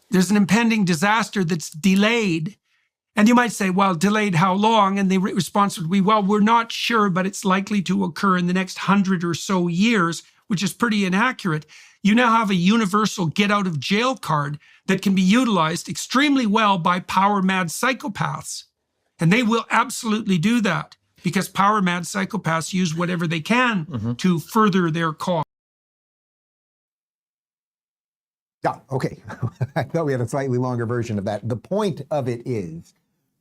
There's an impending disaster that's delayed. And you might say, well, delayed how long? And the response would be, well, we're not sure, but it's likely to occur in the next 100 or so years, which is pretty inaccurate. You now have a universal get out of jail card that can be utilized extremely well by power mad psychopaths. And they will absolutely do that because power mad psychopaths use whatever they can to further their cause. Yeah, okay. I thought we had a slightly longer version of that. The point of it is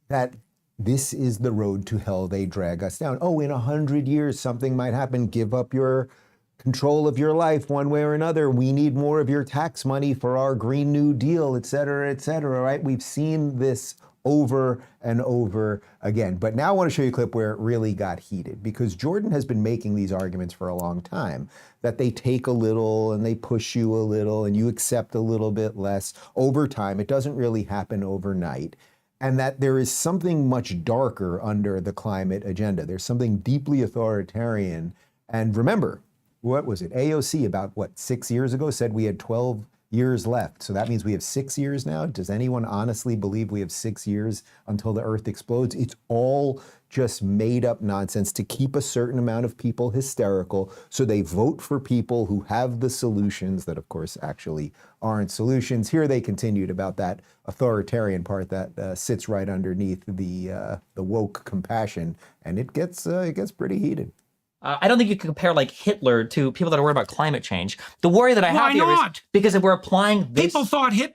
that this is the road to hell they drag us down. Oh, in 100 years, something might happen. Give up your control of your life one way or another. We need more of your tax money for our Green New Deal, et cetera, right? We've seen this over and over again. But now I want to show you a clip where it really got heated, because Jordan has been making these arguments for a long time, that they take a little and they push you a little and you accept a little bit less over time. It doesn't really happen overnight. And that there is something much darker under the climate agenda. There's something deeply authoritarian. And remember, what was it? AOC about, 6 years ago said we had 12 years left. So that means we have 6 years now. Does anyone honestly believe we have 6 years until the earth explodes? It's all just made up nonsense to keep a certain amount of people hysterical. So they vote for people who have the solutions that, of course, actually aren't solutions. Here they continued about that authoritarian part that sits right underneath the woke compassion. And it gets pretty heated. I don't think you can compare like Hitler to people that are worried about climate change. The worry that I have here is because if we're applying this...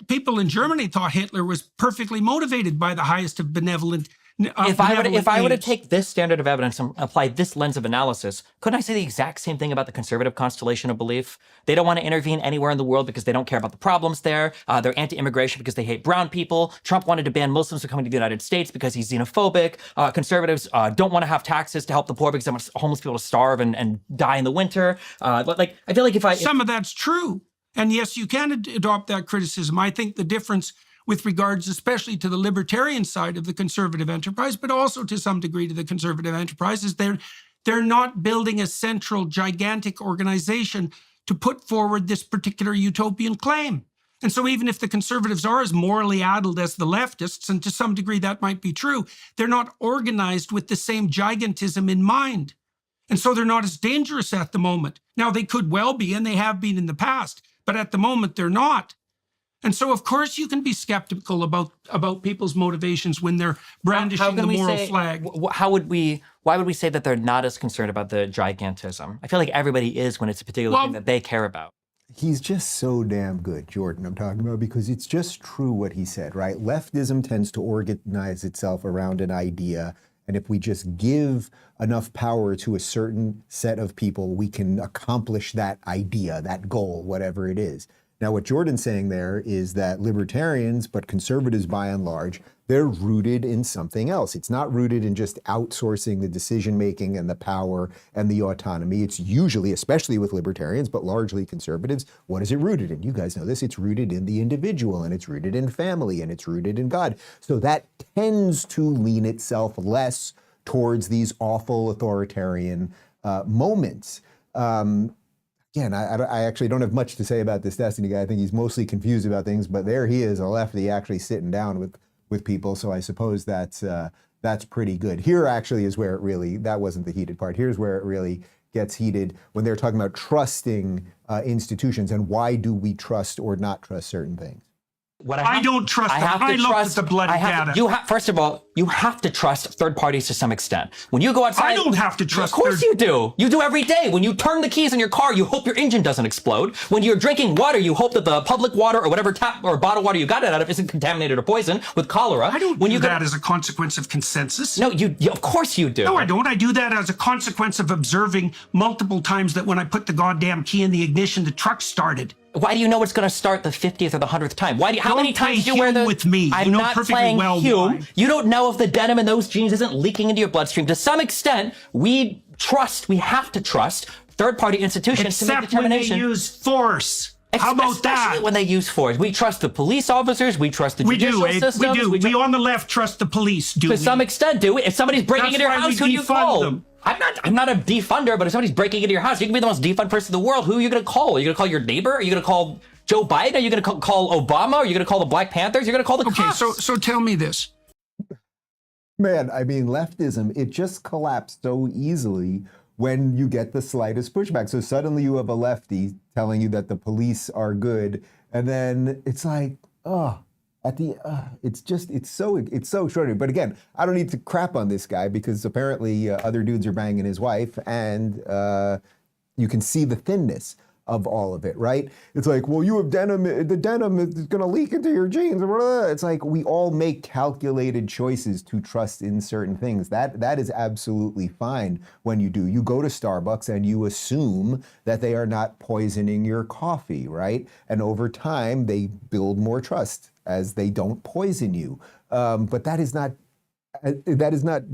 People in Germany thought Hitler was perfectly motivated by the highest of benevolent... If I were to take this standard of evidence and apply this lens of analysis, couldn't I say the exact same thing about the conservative constellation of belief? They don't want to intervene anywhere in the world because they don't care about the problems there. They're anti-immigration because they hate brown people. Trump wanted to ban Muslims from coming to the United States because he's xenophobic. Conservatives don't want to have taxes to help the poor because they want homeless people to starve and die in the winter. I feel like Some of that's true. And yes, you can adopt that criticism. I think the difference with regards especially to the libertarian side of the conservative enterprise, but also to some degree to the conservative enterprise, is they're not building a central gigantic organization to put forward this particular utopian claim. And so even if the conservatives are as morally addled as the leftists, and to some degree that might be true, they're not organized with the same gigantism in mind. And so they're not as dangerous at the moment. Now, they could well be, and they have been in the past, but at the moment they're not. And so, of course, you can be skeptical about people's motivations when they're brandishing the moral flag. Why would we say that they're not as concerned about the gigantism? I feel like everybody is when it's a particular thing that they care about. He's just so damn good, Jordan, I'm talking about, because it's just true what he said, right? Leftism tends to organize itself around an idea. And if we just give enough power to a certain set of people, we can accomplish that idea, that goal, whatever it is. Now, what Jordan's saying there is that libertarians, but conservatives by and large, they're rooted in something else. It's not rooted in just outsourcing the decision-making and the power and the autonomy. It's usually, especially with libertarians, but largely conservatives, what is it rooted in? You guys know this. It's rooted in the individual, and it's rooted in family, and it's rooted in God. So that tends to lean itself less towards these awful authoritarian moments. Again, I actually don't have much to say about this Destiny guy. I think he's mostly confused about things, but there he is, a lefty actually sitting down with people. So I suppose that's pretty good. Here actually is where it really, that wasn't the heated part. Here's where it really gets heated when they're talking about trusting institutions and why do we trust or not trust certain things. I don't trust them. I looked at the bloody data. First of all, you have to trust third parties to some extent. When you go outside... I don't have to trust... Of course you do. You do every day. When you turn the keys in your car, you hope your engine doesn't explode. When you're drinking water, you hope that the public water or whatever tap or bottled water you got it out of isn't contaminated or poisoned with cholera. I don't do that as a consequence of consensus. No, you of course you do. No, I don't. I do that as a consequence of observing multiple times that when I put the goddamn key in the ignition, the truck started. Why do you know it's going to start the 50th or the 100th time? How many times do you wear the... with me. I'm not playing Hume. You don't know if the denim in those jeans isn't leaking into your bloodstream. To some extent, we have to trust third-party institutions to make determination. Except when they use force. How about that? Especially when they use force. We trust the police officers. We trust the judicial systems. We do. We on the left trust the police, do we? To some extent, do we? If somebody's breaking into your house, who do you call? Them. I'm not a defunder, but if somebody's breaking into your house, you can be the most defund person in the world. Who are you going to call? Are you going to call your neighbor? Are you going to call Joe Biden? Are you going to call Obama? Are you going to call the Black Panthers? You're going to call the cops. Okay, so tell me this. Man, I mean, leftism, it just collapsed so easily when you get the slightest pushback. So suddenly you have a lefty telling you that the police are good, and then it's like, it's so extraordinary. But again, I don't need to crap on this guy because apparently other dudes are banging his wife, and you can see the thinness of all of it, right? It's like, well, you have denim, the denim is gonna leak into your jeans. It's like we all make calculated choices to trust in certain things. That is absolutely fine when you do. You go to Starbucks and you assume that they are not poisoning your coffee, right? And over time, they build more trust as they don't poison you. But that is not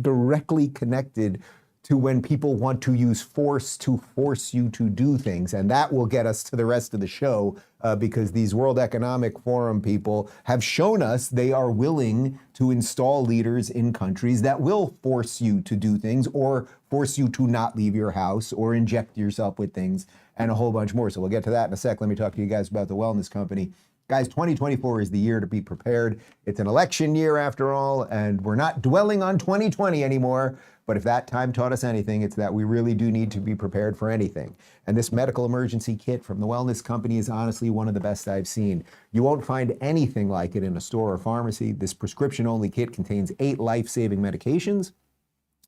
directly connected to when people want to use force to force you to do things. And that will get us to the rest of the show because these World Economic Forum people have shown us they are willing to install leaders in countries that will force you to do things or force you to not leave your house or inject yourself with things and a whole bunch more. So we'll get to that in a sec. Let me talk to you guys about the Wellness Company. Guys, 2024 is the year to be prepared. It's an election year after all, and we're not dwelling on 2020 anymore. But if that time taught us anything, it's that we really do need to be prepared for anything. And this medical emergency kit from the Wellness Company is honestly one of the best I've seen. You won't find anything like it in a store or pharmacy. This prescription-only kit contains 8 life-saving medications,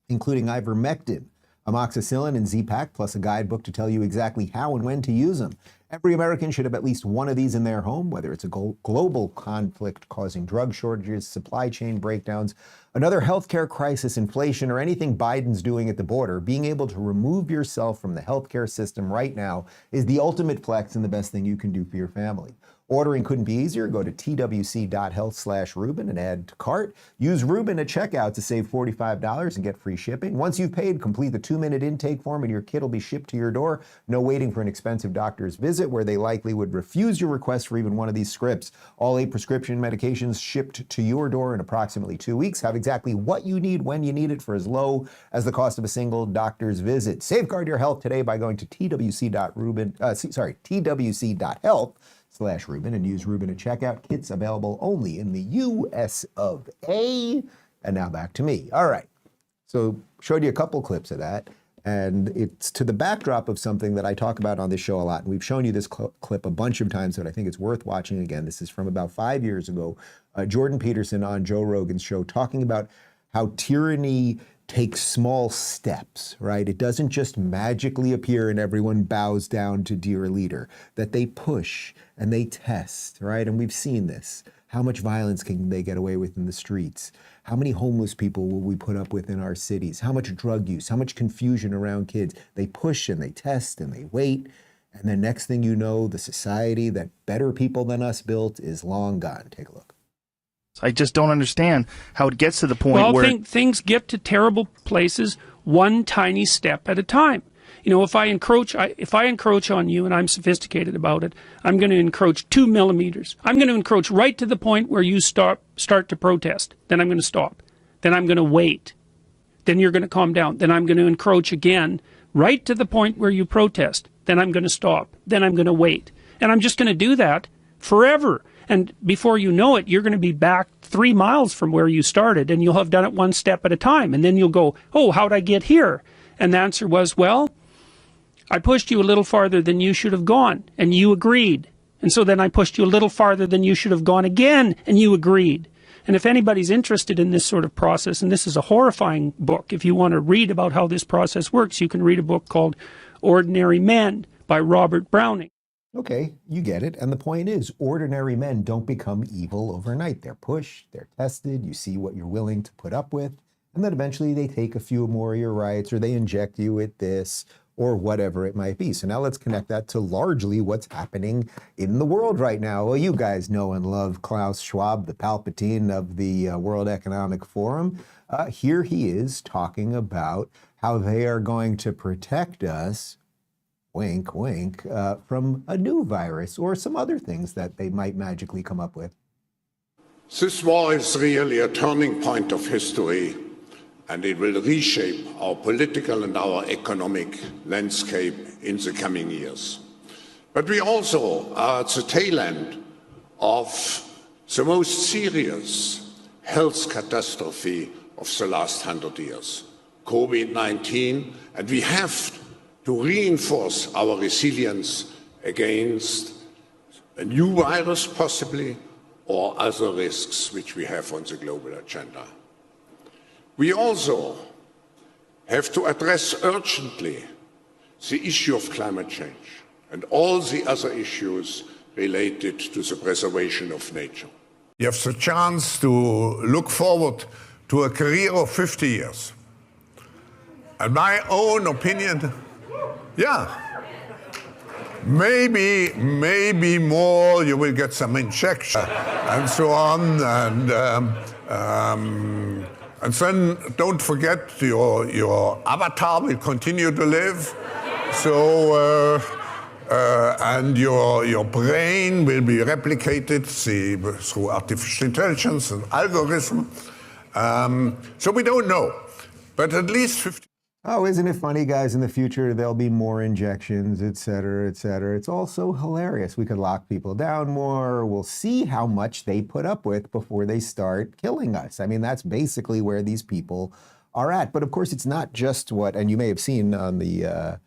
including ivermectin, amoxicillin, and Z-Pak, plus a guidebook to tell you exactly how and when to use them. Every American should have at least one of these in their home, whether it's a global conflict causing drug shortages, supply chain breakdowns, another healthcare crisis, inflation, or anything Biden's doing at the border. Being able to remove yourself from the healthcare system right now is the ultimate flex and the best thing you can do for your family. Ordering couldn't be easier. Go to twc.health/Rubin and add to cart. Use Rubin at checkout to save $45 and get free shipping. Once you've paid, complete the 2-minute intake form and your kit will be shipped to your door. No waiting for an expensive doctor's visit where they likely would refuse your request for even one of these scripts. All 8 prescription medications shipped to your door in approximately 2 weeks. Have exactly what you need when you need it for as low as the cost of a single doctor's visit. Safeguard your health today by going to twc.health/Rubin and use Rubin at checkout. Kits available only in the US of A. And now back to me. All right. So showed you a couple clips of that. And it's to the backdrop of something that I talk about on this show a lot. And we've shown you this clip a bunch of times, but I think it's worth watching again. This is from about 5 years ago. Jordan Peterson on Joe Rogan's show talking about how tyranny takes small steps, right? It doesn't just magically appear and everyone bows down to dear leader, that they push and they test, right? And we've seen this. How much violence can they get away with in the streets? How many homeless people will we put up with in our cities? How much drug use? How much confusion around kids? They push and they test and they wait. And then next thing you know, the society that better people than us built is long gone. Take a look. I just don't understand how it gets to the point where things get to terrible places one tiny step at a time. You know, if I encroach on you and I'm sophisticated about it, I'm going to encroach 2 millimeters. I'm going to encroach right to the point where you start to protest. Then I'm going to stop. Then I'm going to wait. Then you're going to calm down. Then I'm going to encroach again right to the point where you protest. Then I'm going to stop. Then I'm going to wait. And I'm just going to do that forever. And before you know it, you're going to be back 3 miles from where you started, and you'll have done it one step at a time. And then you'll go, oh, how'd I get here? And the answer was, well, I pushed you a little farther than you should have gone, and you agreed. And so then I pushed you a little farther than you should have gone again, and you agreed. And if anybody's interested in this sort of process, and this is a horrifying book, if you want to read about how this process works, you can read a book called Ordinary Men by Robert Browning. Okay, you get it. And the point is, ordinary men don't become evil overnight. They're pushed, they're tested, you see what you're willing to put up with, and then eventually they take a few more of your rights, or they inject you with this, or whatever it might be. So now let's connect that to largely what's happening in the world right now. Well, you guys know and love Klaus Schwab, the Palpatine of the World Economic Forum. Here he is talking about how they are going to protect us, wink, wink, from a new virus or some other things that they might magically come up with. This war is really a turning point of history, and it will reshape our political and our economic landscape in the coming years. But we also are at the tail end of the most serious health catastrophe of the last 100 years, COVID-19, and we have to reinforce our resilience against a new virus possibly, or other risks which we have on the global agenda. We also have to address urgently the issue of climate change and all the other issues related to the preservation of nature. You have the chance to look forward to a career of 50 years. And my own opinion, maybe more, you will get some injection and so on. And then don't forget your avatar will continue to live. So, and your brain will be replicated through artificial intelligence and algorithm. So we don't know, but at least 50. Oh, isn't it funny, guys? In the future, there'll be more injections, et cetera, et cetera. It's all so hilarious. We could lock people down more. We'll see how much they put up with before they start killing us. I mean, that's basically where these people are at. But of course, it's not just what, and you may have seen on the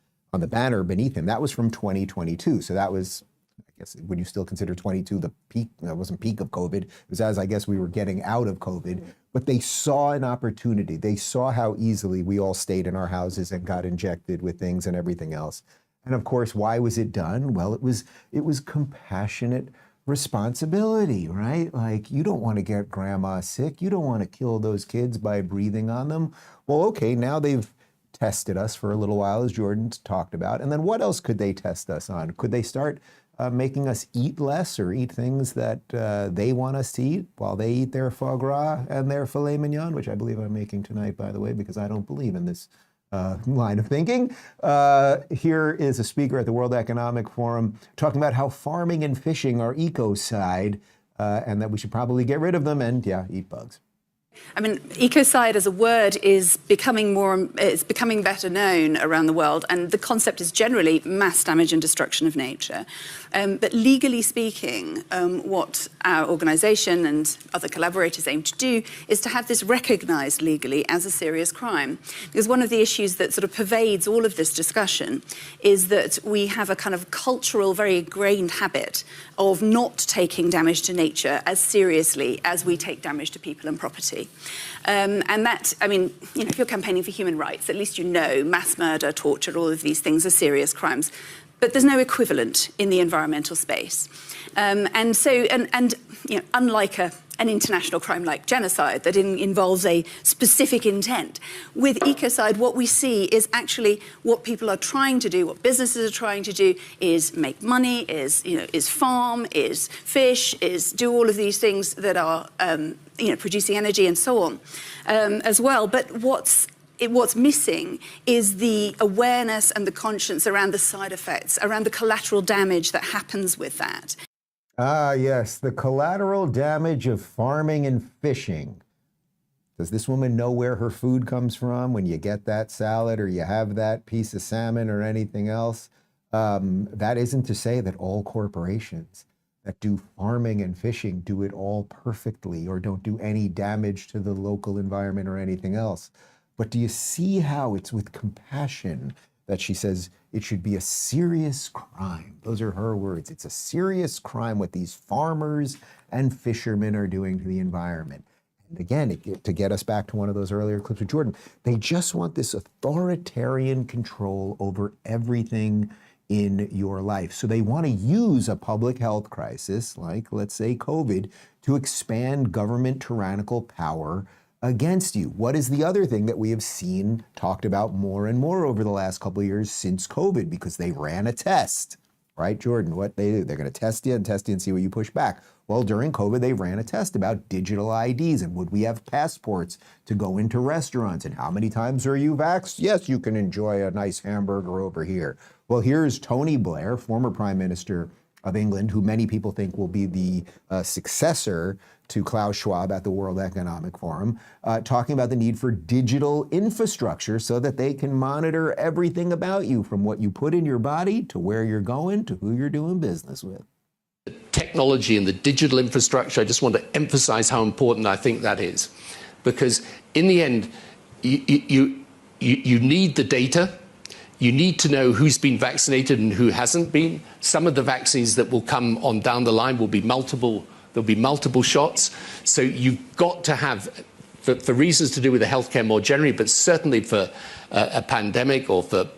banner beneath him, that was from 2022. So that was, I guess, would you still consider 22 the peak? That wasn't peak of COVID. It was as, I guess, we were getting out of COVID. But they saw an opportunity. They saw how easily we all stayed in our houses and got injected with things and everything else. And of course, why was it done? Well, it was compassionate responsibility, right? Like, you don't want to get grandma sick. You don't want to kill those kids by breathing on them. Well, okay, now they've tested us for a little while, as Jordan talked about. And then what else could they test us on? Could they start making us eat less or eat things that they want us to eat while they eat their foie gras and their filet mignon, which I believe I'm making tonight, by the way, because I don't believe in this line of thinking. Here is a speaker at the World Economic Forum talking about how farming and fishing are ecocide and that we should probably get rid of them and, eat bugs. I mean, ecocide as a word is becoming better known around the world, and the concept is generally mass damage and destruction of nature. But legally speaking, what our organisation and other collaborators aim to do is to have this recognised legally as a serious crime. Because one of the issues that sort of pervades all of this discussion is that we have a kind of cultural, very ingrained habit of not taking damage to nature as seriously as we take damage to people and property. And that, I mean, if you're campaigning for human rights, at least you know mass murder, torture, all of these things are serious crimes. But there's no equivalent in the environmental space. And so, unlike an international crime like genocide that involves a specific intent, with ecocide, what we see is actually what people are trying to do, what businesses are trying to do, is make money, is farm, is fish, is do all of these things that are producing energy and so on as well. But what's missing is the awareness and the conscience around the side effects, around the collateral damage that happens with that. Ah, yes, the collateral damage of farming and fishing. Does this woman know where her food comes from when you get that salad or you have that piece of salmon or anything else? That isn't to say that all corporations that do farming and fishing do it all perfectly or don't do any damage to the local environment or anything else. But do you see how it's with compassion that she says it should be a serious crime? Those are her words. It's a serious crime what these farmers and fishermen are doing to the environment. And again, to get us back to one of those earlier clips with Jordan, they just want this authoritarian control over everything in your life. So they want to use a public health crisis, like, let's say, COVID, to expand government tyrannical power against you. What is the other thing that we have seen talked about more and more over the last couple of years since COVID? Because they ran a test, right, Jordan? What they do, they're going to test you and see what you push back. Well, during COVID, they ran a test about digital IDs and would we have passports to go into restaurants and how many times are you vaxxed? Yes, you can enjoy a nice hamburger over here. Well, here's Tony Blair, former Prime Minister of England, who many people think will be the successor to Klaus Schwab at the World Economic Forum, talking about the need for digital infrastructure so that they can monitor everything about you, from what you put in your body to where you're going to who you're doing business with. Technology and the digital infrastructure, I just want to emphasize how important I think that is. Because in the end, you need the data. You need to know who's been vaccinated and who hasn't been. Some of the vaccines that will come on down the line will be multiple. There'll be multiple shots. So you've got to have, for reasons to do with the healthcare more generally, but certainly for a pandemic or for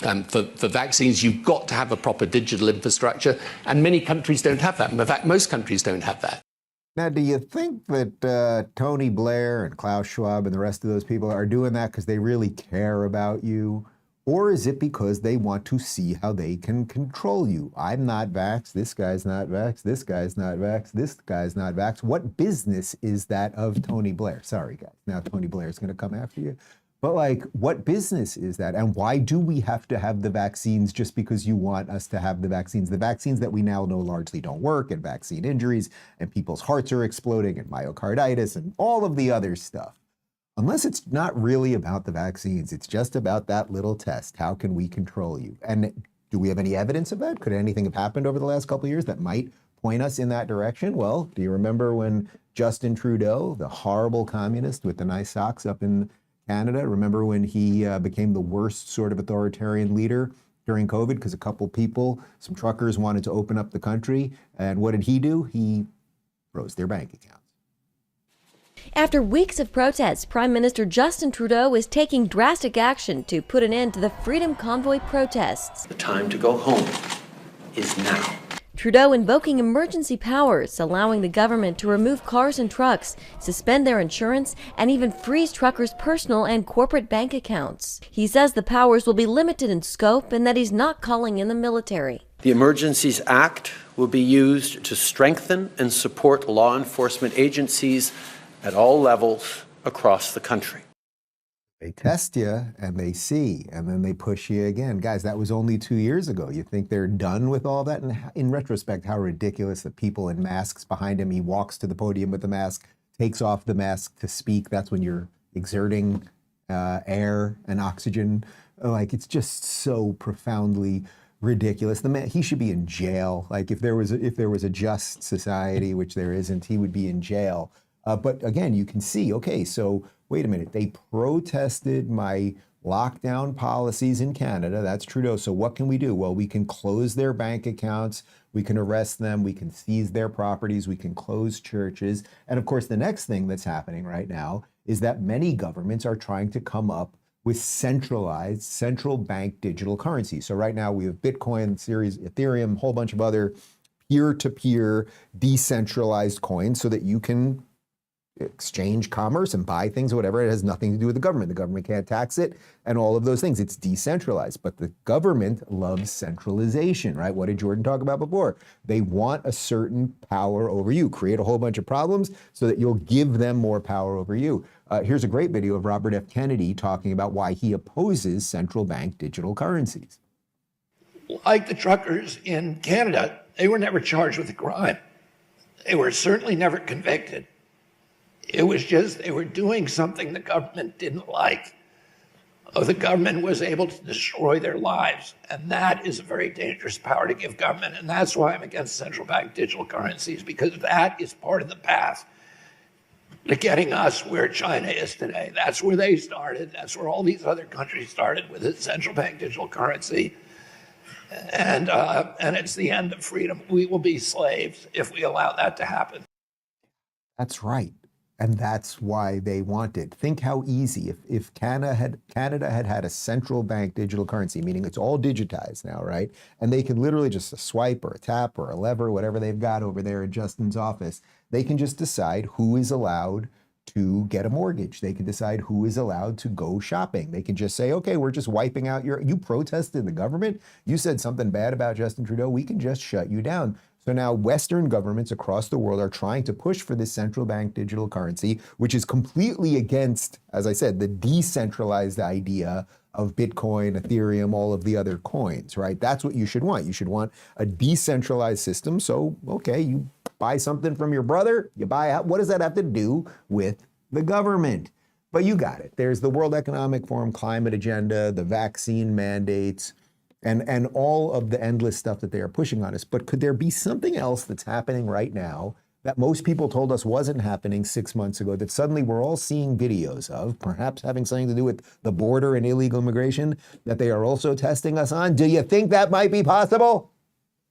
vaccines, you've got to have a proper digital infrastructure. And many countries don't have that. In fact, most countries don't have that. Now, do you think that Tony Blair and Klaus Schwab and the rest of those people are doing that because they really care about you? Or is it because they want to see how they can control you? I'm not vaxxed, this guy's not vaxxed, this guy's not vaxxed, this guy's not vaxxed. What business is that of Tony Blair? Sorry, guys. Now Tony Blair is going to come after you. But like, what business is that? And why do we have to have the vaccines just because you want us to have the vaccines? The vaccines that we now know largely don't work, and vaccine injuries, and people's hearts are exploding, and myocarditis, and all of the other stuff. Unless it's not really about the vaccines, it's just about that little test. How can we control you? And do we have any evidence of that? Could anything have happened over the last couple of years that might point us in that direction? Well, do you remember when Justin Trudeau, the horrible communist with the nice socks up in Canada, remember when he became the worst sort of authoritarian leader during COVID because a couple people, some truckers wanted to open up the country. And what did he do? He froze their bank accounts. After weeks of protests, Prime Minister Justin Trudeau is taking drastic action to put an end to the Freedom Convoy protests. The time to go home is now. Trudeau invoking emergency powers, allowing the government to remove cars and trucks, suspend their insurance, and even freeze truckers' personal and corporate bank accounts. He says the powers will be limited in scope and that he's not calling in the military. The Emergencies Act will be used to strengthen and support law enforcement agencies at all levels across the country. They test you and they see, and then they push you again. Guys, that was only 2 years ago. You think they're done with all that? And in retrospect, how ridiculous, the people in masks behind him. He walks to the podium with the mask, takes off the mask to speak. That's when you're exerting air and oxygen. Like, it's just so profoundly ridiculous. The man, he should be in jail. Like, if there was a just society, which there isn't, he would be in jail. But again, you can see, okay, so wait a minute, they protested my lockdown policies in Canada. That's Trudeau. So what can we do? Well, we can close their bank accounts. We can arrest them. We can seize their properties. We can close churches. And of course, the next thing that's happening right now is that many governments are trying to come up with centralized central bank digital currencies. So right now we have Bitcoin, Series, Ethereum, a whole bunch of other peer-to-peer decentralized coins so that you can exchange commerce and buy things or whatever. It has nothing to do with the government. The government can't tax it and all of those things. It's decentralized, but the government loves centralization, right? What did Jordan talk about before? They want a certain power over you, create a whole bunch of problems so that you'll give them more power over you. Here's a great video of Robert F. Kennedy talking about why he opposes central bank digital currencies. Like the truckers in Canada, they were never charged with a crime. They were certainly never convicted. It was just they were doing something the government didn't like. The government was able to destroy their lives. And that is a very dangerous power to give government. And that's why I'm against central bank digital currencies, because that is part of the path to getting us where China is today. That's where they started. That's where all these other countries started, with a central bank digital currency. And it's the end of freedom. We will be slaves if we allow that to happen. That's right. And that's why they want it. Think how easy, if Canada had had a central bank digital currency, meaning it's all digitized now, right? And they can literally just a swipe or a tap or a lever, whatever they've got over there in Justin's office, they can just decide who is allowed to get a mortgage. They can decide who is allowed to go shopping. They can just say, okay, we're just wiping out you protested the government, you said something bad about Justin Trudeau, we can just shut you down. So now Western governments across the world are trying to push for this central bank digital currency, which is completely against, as I said, the decentralized idea of Bitcoin, Ethereum, all of the other coins, right? That's what you should want. You should want a decentralized system. So, okay, you buy something from your brother, you buy out. What does that have to do with the government? But you got it. There's the World Economic Forum climate agenda, the vaccine mandates, and all of the endless stuff that they are pushing on us. But could there be something else that's happening right now that most people told us wasn't happening 6 months ago, that suddenly we're all seeing videos of, perhaps having something to do with the border and illegal immigration, that they are also testing us on? Do you think that might be possible?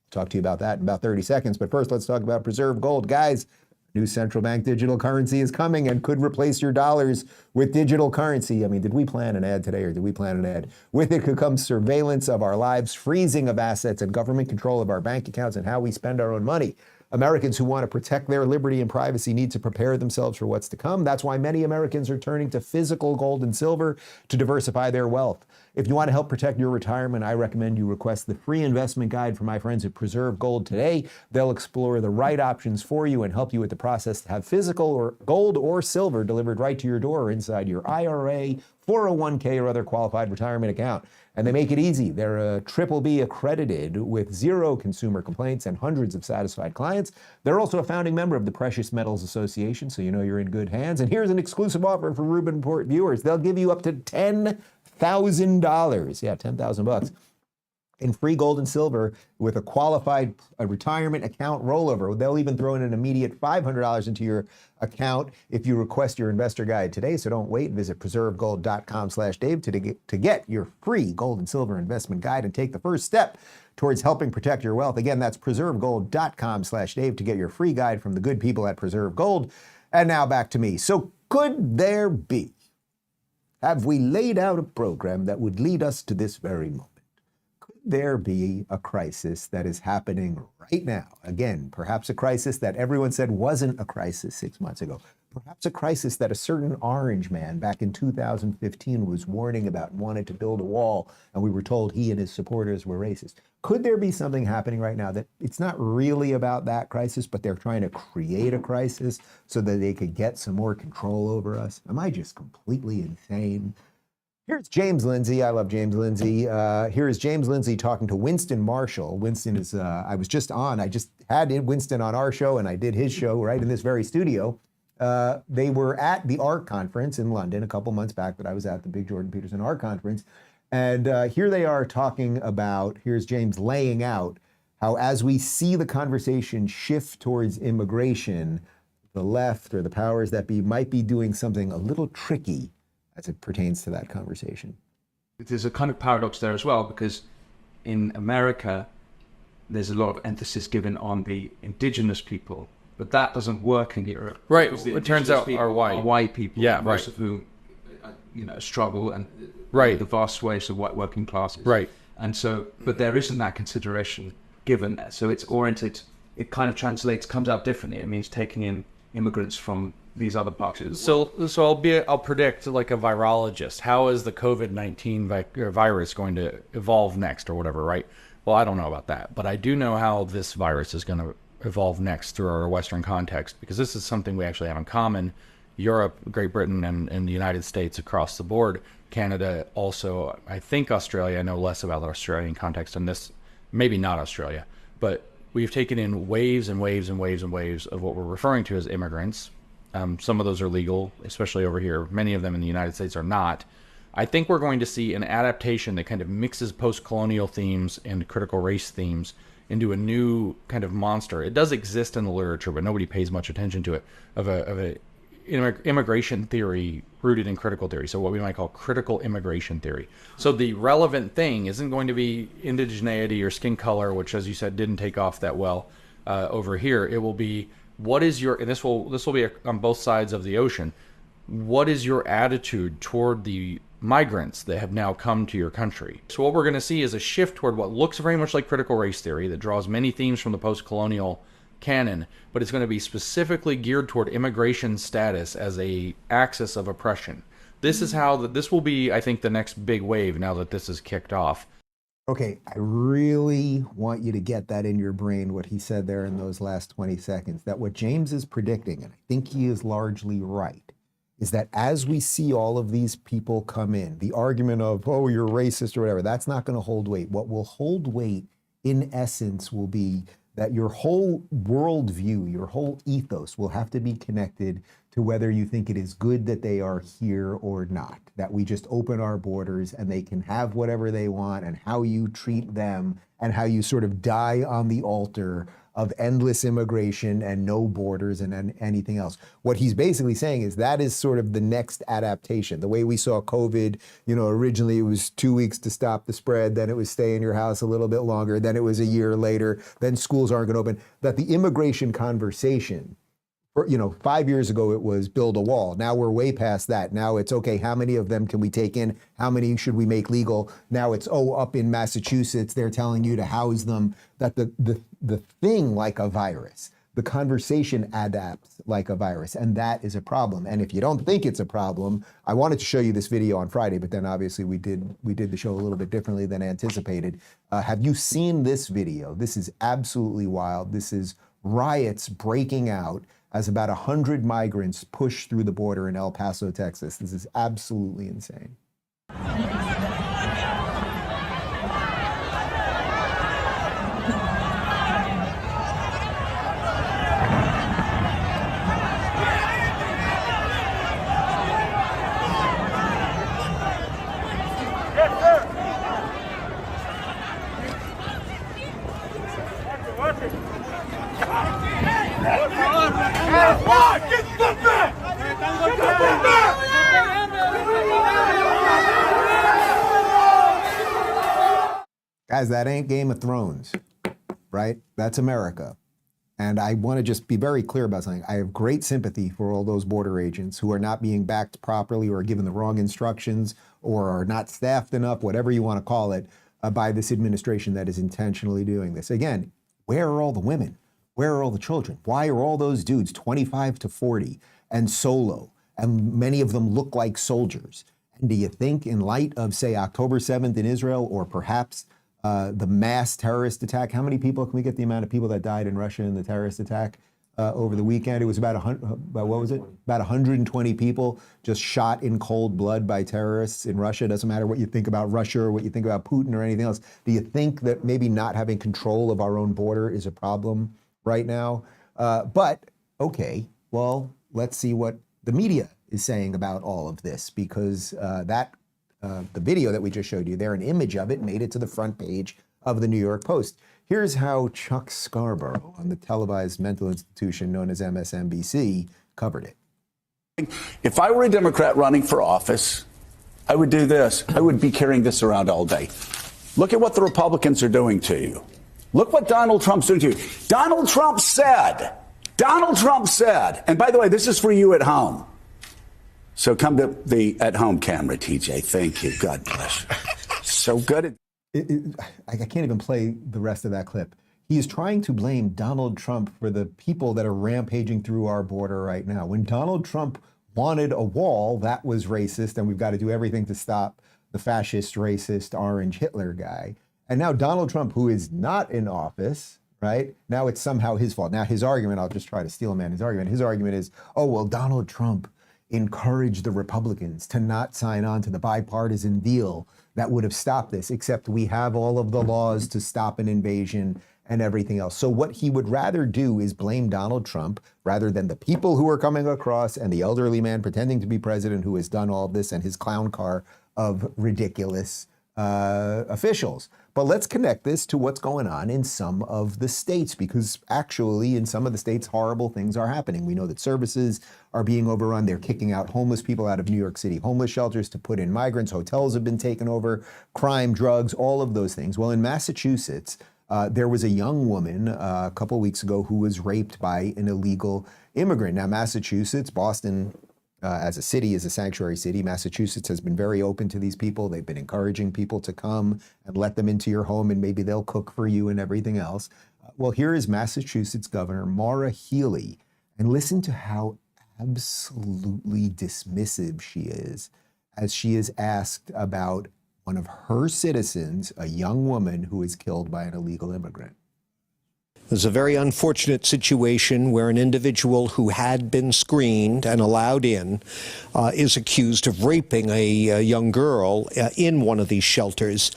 I'll talk to you about that in about 30 seconds. But first, let's talk about preserved gold. Guys, new central bank digital currency is coming and could replace your dollars with digital currency. I mean, did we plan an ad today or did we plan an ad? With it could come surveillance of our lives, freezing of assets, and government control of our bank accounts and how we spend our own money. Americans who want to protect their liberty and privacy need to prepare themselves for what's to come. That's why many Americans are turning to physical gold and silver to diversify their wealth. If you want to help protect your retirement, I recommend you request the free investment guide from my friends at Preserve Gold today. They'll explore the right options for you and help you with the process to have physical or gold or silver delivered right to your door or inside your IRA, 401k, or other qualified retirement account. And they make it easy. They're a BBB accredited with 0 consumer complaints and hundreds of satisfied clients. They're also a founding member of the Precious Metals Association, so you know you're in good hands. And here's an exclusive offer for Rubin Report viewers. They'll give you up to $10,000. Yeah, 10,000 bucks. In free gold and silver with a qualified retirement account rollover. They'll even throw in an immediate $500 into your account if you request your investor guide today. So don't wait. Visit preservegold.com/Dave to get your free gold and silver investment guide and take the first step towards helping protect your wealth. Again, that's preservegold.com/Dave to get your free guide from the good people at Preserve Gold. And now back to me. So could there be, have we laid out a program that would lead us to this very moment? There be a crisis that is happening right now. Again, perhaps a crisis that everyone said wasn't a crisis 6 months ago. Perhaps a crisis that a certain orange man back in 2015 was warning about and wanted to build a wall, and we were told he and his supporters were racist. Could there be something happening right now that it's not really about that crisis, but they're trying to create a crisis so that they could get some more control over us? Am I just completely insane? Here's James Lindsay. I love James Lindsay. Here is James Lindsay talking to Winston Marshall. Winston is, I just had Winston on our show and I did his show right in this very studio. They were at the ARC conference in London a couple months back that I was at, the big Jordan Peterson ARC conference. And here they are talking about, here's James laying out how as we see the conversation shift towards immigration, the left or the powers that be might be doing something a little tricky as it pertains to that conversation. There's a kind of paradox there as well, because in America, there's a lot of emphasis given on the indigenous people, but that doesn't work in Europe. Right. It turns out are white people, yeah, most of whom, struggle and the vast swathes of white working classes. Right. And so, but there isn't that consideration given. So it's oriented, it kind of comes out differently. It means taking in immigrants from these other boxes. So I'll predict like a virologist. How is the COVID-19 virus going to evolve next or whatever, right? Well, I don't know about that, but I do know how this virus is going to evolve next through our Western context, because this is something we actually have in common. Europe, Great Britain, and the United States across the board. Canada also, I think Australia. I know less about the Australian context on this, maybe not Australia, but we've taken in waves and waves and waves and waves of what we're referring to as immigrants. Some of those are legal, especially over here. Many of them in the United States are not. I think we're going to see an adaptation that kind of mixes post-colonial themes and critical race themes into a new kind of monster. It does exist in the literature, but nobody pays much attention to it, of a immigration theory rooted in critical theory. So what we might call critical immigration theory. So the relevant thing isn't going to be indigeneity or skin color, which, as you said, didn't take off that well over here. It will be, what is your, and this will be on both sides of the ocean, what is your attitude toward the migrants that have now come to your country? So what we're going to see is a shift toward what looks very much like critical race theory that draws many themes from the post-colonial canon, but it's going to be specifically geared toward immigration status as a axis of oppression. This is how this will be, I think, the next big wave now that this is kicked off. Okay, I really want you to get that in your brain, what he said there in those last 20 seconds, that what James is predicting, and I think he is largely right, is that as we see all of these people come in, the argument of, oh, you're racist or whatever, that's not going to hold weight. What will hold weight, in essence, will be that your whole worldview, your whole ethos will have to be connected to whether you think it is good that they are here or not, that we just open our borders and they can have whatever they want, and how you treat them and how you sort of die on the altar of endless immigration and no borders and anything else. What he's basically saying is that is sort of the next adaptation. The way we saw COVID, originally it was 2 weeks to stop the spread, then it was stay in your house a little bit longer, then it was a year later, then schools aren't going to open. That the immigration conversation, 5 years ago it was build a wall. Now we're way past that. Now it's, okay, how many of them can we take in? How many should we make legal? Now it's, up in Massachusetts, they're telling you to house them. That the thing, like a virus, the conversation adapts like a virus, and that is a problem. And if you don't think it's a problem, I wanted to show you this video on Friday, but then obviously we did the show a little bit differently than anticipated. Have you seen this video? This is absolutely wild. This is riots breaking out as about 100 migrants push through the border in El Paso, Texas. This is absolutely insane. Guys, that ain't Game of Thrones, right? That's America. And I want to just be very clear about something. I have great sympathy for all those border agents who are not being backed properly or given the wrong instructions or are not staffed enough, whatever you want to call it, by this administration that is intentionally doing this. Again, where are all the women? Where are all the children? Why are all those dudes 25 to 40 and solo? And many of them look like soldiers. And do you think, in light of, say, October 7th in Israel, or perhaps the mass terrorist attack, how many people, can we get the amount of people that died in Russia in the terrorist attack over the weekend? It was about 120 people just shot in cold blood by terrorists in Russia. It doesn't matter what you think about Russia or what you think about Putin or anything else. Do you think that maybe not having control of our own border is a problem right now? But okay, well, let's see what the media is saying about all of this, because the video that we just showed you there, an image of it made it to the front page of the New York Post. Here's how Chuck Scarborough on the televised mental institution known as MSNBC covered it. If I were a Democrat running for office, I would do this. I would be carrying this around all day. Look at what the Republicans are doing to you. Look what Donald Trump's doing to you. Donald Trump said, and by the way, this is for you at home. So come to the at-home camera, TJ. Thank you. God bless you. So good. I can't even play the rest of that clip. He is trying to blame Donald Trump for the people that are rampaging through our border right now. When Donald Trump wanted a wall, that was racist, and we've got to do everything to stop the fascist, racist, orange Hitler guy. And now Donald Trump, who is not in office, right? Now it's somehow his fault. Now his argument, I'll just try to steel man his argument. His argument is, oh, well, Donald Trump encouraged the Republicans to not sign on to the bipartisan deal that would have stopped this, except we have all of the laws to stop an invasion and everything else. So what he would rather do is blame Donald Trump rather than the people who are coming across and the elderly man pretending to be president who has done all of this and his clown car of ridiculous officials. But let's connect this to what's going on in some of the states, because actually in some of the states, horrible things are happening. We know that services are being overrun. They're kicking out homeless people out of New York City homeless shelters to put in migrants. Hotels have been taken over, crime, drugs, all of those things. Well, in Massachusetts, there was a young woman a couple of weeks ago who was raped by an illegal immigrant. Now, Massachusetts, Boston, as a city, as a sanctuary city, Massachusetts has been very open to these people. They've been encouraging people to come and let them into your home, and maybe they'll cook for you and everything else. Well, here is Massachusetts Governor Maura Healey, and listen to how absolutely dismissive she is as she is asked about one of her citizens, a young woman who is killed by an illegal immigrant. There's a very unfortunate situation where an individual who had been screened and allowed in is accused of raping a young girl in one of these shelters.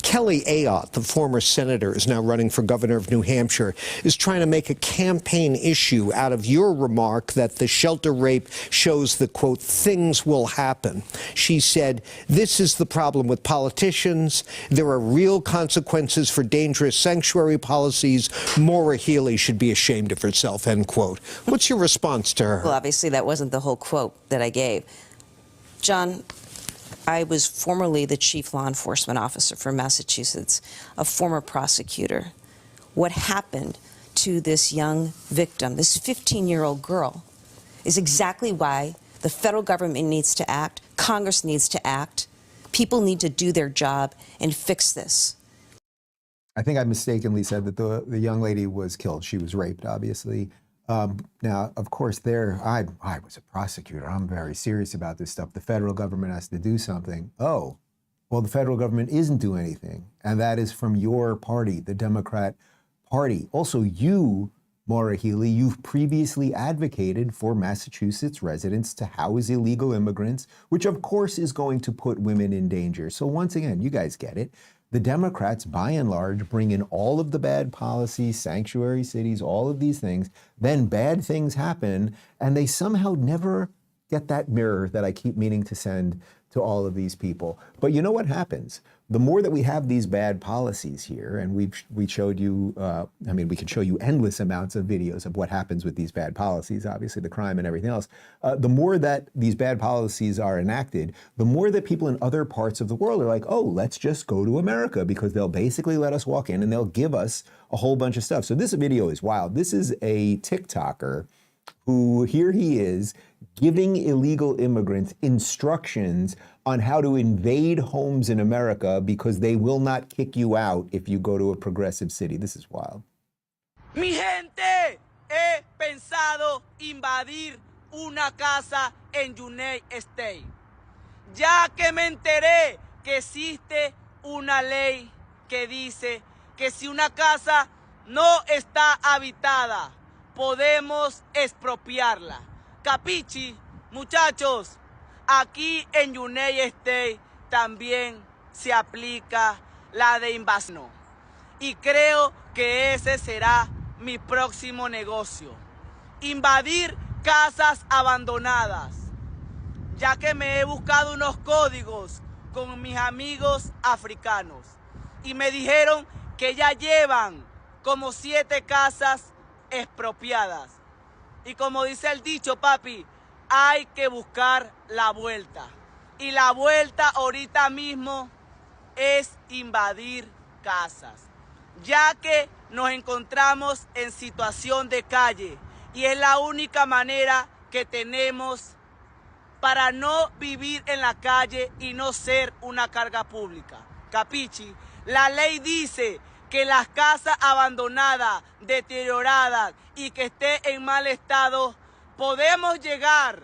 Kelly Ayotte, the former senator, is now running for governor of New Hampshire, is trying to make a campaign issue out of your remark that the shelter rape shows that, quote, things will happen. She said, this is the problem with politicians. There are real consequences for dangerous sanctuary policies. Maura Healey should be ashamed of herself, end quote. What's your response to her? Well, obviously, that wasn't the whole quote that I gave. John, I was formerly the chief law enforcement officer for Massachusetts, a former prosecutor. What happened to this young victim, this 15-year-old girl, is exactly why the federal government needs to act, Congress needs to act, people need to do their job and fix this. I think I mistakenly said that the young lady was killed. She was raped, obviously. Now, of course, I was a prosecutor. I'm very serious about this stuff. The federal government has to do something. Oh, well, the federal government isn't doing anything. And that is from your party, the Democrat Party. Also, you, Maura Healey, you've previously advocated for Massachusetts residents to house illegal immigrants, which of course is going to put women in danger. So once again, you guys get it. The Democrats, by and large, bring in all of the bad policies, sanctuary cities, all of these things. Then bad things happen, and they somehow never get that mirror that I keep meaning to send to all of these people. But you know what happens? The more that we have these bad policies here, and we showed you, we can show you endless amounts of videos of what happens with these bad policies, obviously the crime and everything else. The more that these bad policies are enacted, the more that people in other parts of the world are like, oh, let's just go to America because they'll basically let us walk in and they'll give us a whole bunch of stuff. So this video is wild. This is a TikToker who, here he is, giving illegal immigrants instructions on how to invade homes in America because they will not kick you out if you go to a progressive city. This is wild. Mi gente, he pensado invadir una casa en United States, ya que me enteré que existe una ley que dice que si una casa no está habitada, podemos expropiarla. Capichi, muchachos, aquí en United States también se aplica la de invasión. Y creo que ese será mi próximo negocio. Invadir casas abandonadas. Ya que me he buscado unos códigos con mis amigos africanos. Y me dijeron que ya llevan como 7 casas expropiadas. Y como dice el dicho, papi, hay que buscar la vuelta. Y la vuelta ahorita mismo es invadir casas. Ya que nos encontramos en situación de calle. Y es la única manera que tenemos para no vivir en la calle y no ser una carga pública. Capichi, la ley dice que las casas abandonadas, deterioradas y que esté en mal estado, podemos llegar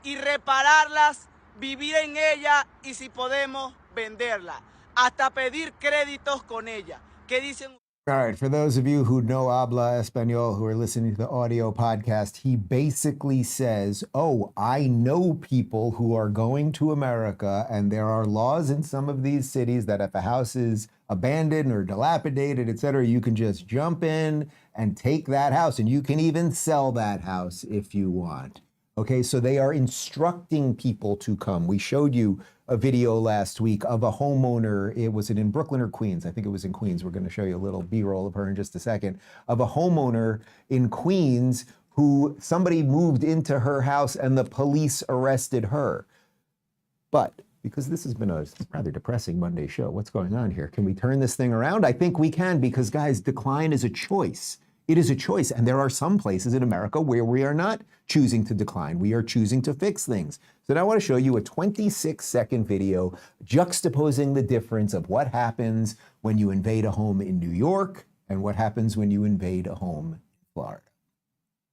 y repararlas, vivir en ellas y si podemos venderlas, hasta pedir créditos con ellas. ¿Qué dicen? All right, for those of you who know habla español, who are listening to the audio podcast, he basically says, oh, I know people who are going to America, and there are laws in some of these cities that if a house is abandoned or dilapidated, et cetera, you can just jump in and take that house, and you can even sell that house if you want. Okay, so they are instructing people to come. We showed you a video last week of a homeowner. Was it in Brooklyn or Queens? I think it was in Queens. We're going to show you a little B-roll of her in just a second. Of a homeowner in Queens who somebody moved into her house and the police arrested her. But because this has been a rather depressing Monday show, what's going on here? Can we turn this thing around? I think we can because, guys, decline is a choice. It is a choice, and there are some places in America where we are not choosing to decline. We are choosing to fix things. So now I want to show you a 26-second video juxtaposing the difference of what happens when you invade a home in New York and what happens when you invade a home in Florida.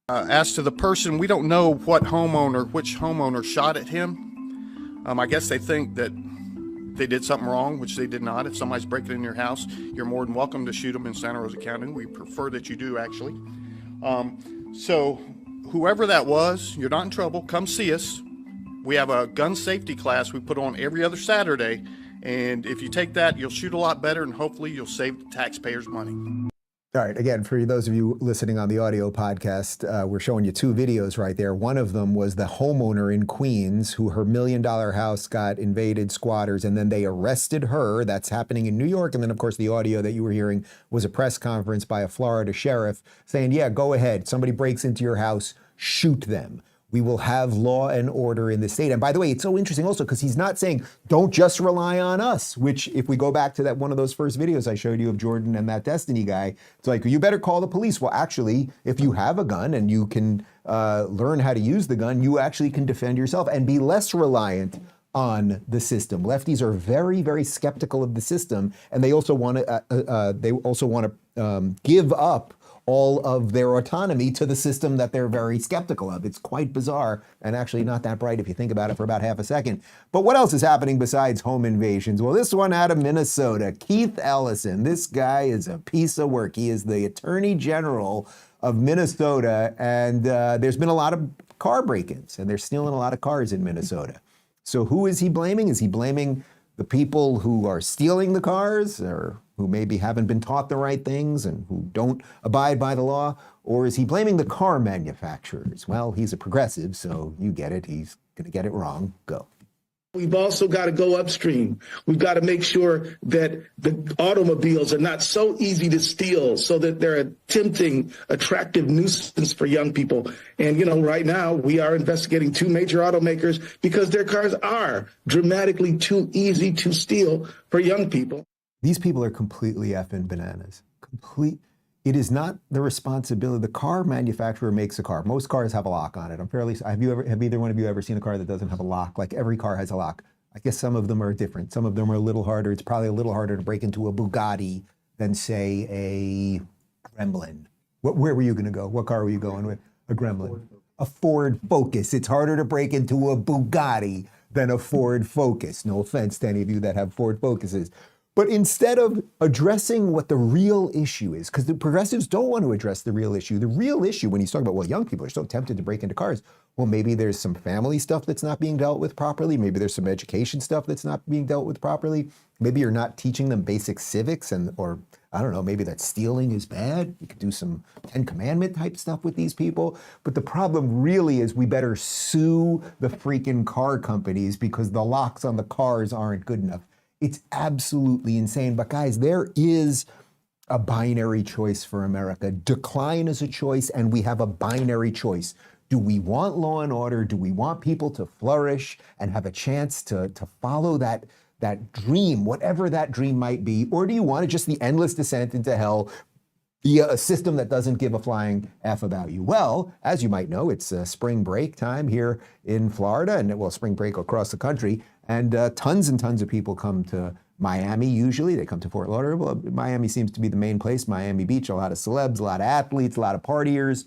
As to the person, we don't know which homeowner shot at him. I guess they think that they did something wrong, which they did not. If somebody's breaking in your house, you're more than welcome to shoot them in Santa Rosa County. We prefer that you do, actually. So whoever that was, you're not in trouble. Come see us. We have a gun safety class we put on every other Saturday. And if you take that, you'll shoot a lot better, and hopefully you'll save the taxpayers money. All right. Again, for those of you listening on the audio podcast, we're showing you two videos right there. One of them was the homeowner in Queens who her $1 million house got invaded squatters, and then they arrested her. That's happening in New York. And then, of course, the audio that you were hearing was a press conference by a Florida sheriff saying, yeah, go ahead. Somebody breaks into your house, shoot them. We will have law and order in the state. And by the way, it's so interesting also because he's not saying, don't just rely on us, which if we go back to that one of those first videos I showed you of Jordan and that Destiny guy, it's like, you better call the police. Well, actually, if you have a gun and you can learn how to use the gun, you actually can defend yourself and be less reliant on the system. Lefties are very, very skeptical of the system, and they also want to give up all of their autonomy to the system that they're very skeptical of. It's quite bizarre and actually not that bright if you think about it for about half a second. But what else is happening besides home invasions? Well, this one out of Minnesota, Keith Ellison. This guy is a piece of work. He is the Attorney General of Minnesota, and there's been a lot of car break-ins, and they're stealing a lot of cars in Minnesota. So who is he blaming? Is he blaming the people who are stealing the cars, or who maybe haven't been taught the right things and who don't abide by the law? Or is he blaming the car manufacturers? Well, he's a progressive, so you get it. He's going to get it wrong. Go. We've also got to go upstream. We've got to make sure that the automobiles are not so easy to steal so that they're a tempting, attractive nuisance for young people. And, right now we are investigating two major automakers because their cars are dramatically too easy to steal for young people. Either people are completely effing bananas. It is not the responsibility. The car manufacturer makes a car. Most cars have a lock on it. Have either one of you ever seen a car that doesn't have a lock? Like every car has a lock. I guess some of them are different. Some of them are a little harder. It's probably a little harder to break into a Bugatti than, say, a Gremlin. Where were you going to go? What car were you going with? A Gremlin. A Ford Focus. It's harder to break into a Bugatti than a Ford Focus. No offense to any of you that have Ford Focuses. But instead of addressing what the real issue is, because the progressives don't want to address the real issue when he's talking about, well, young people are so tempted to break into cars. Well, maybe there's some family stuff that's not being dealt with properly. Maybe there's some education stuff that's not being dealt with properly. Maybe you're not teaching them basic civics or I don't know, maybe that stealing is bad. You could do some 10 Commandment type stuff with these people. But the problem really is we better sue the freaking car companies because the locks on the cars aren't good enough. It's absolutely insane. But guys, there is a binary choice for America. Decline is a choice, and we have a binary choice. Do we want law and order? Do we want people to flourish and have a chance to follow that dream, whatever that dream might be? Or do you want just the endless descent into hell via a system that doesn't give a flying F about you? Well, as you might know, it's spring break time here in Florida, and spring break across the country. And tons and tons of people come to Miami. Usually they come to Fort Lauderdale. Miami seems to be the main place. Miami Beach, a lot of celebs, a lot of athletes, a lot of partiers.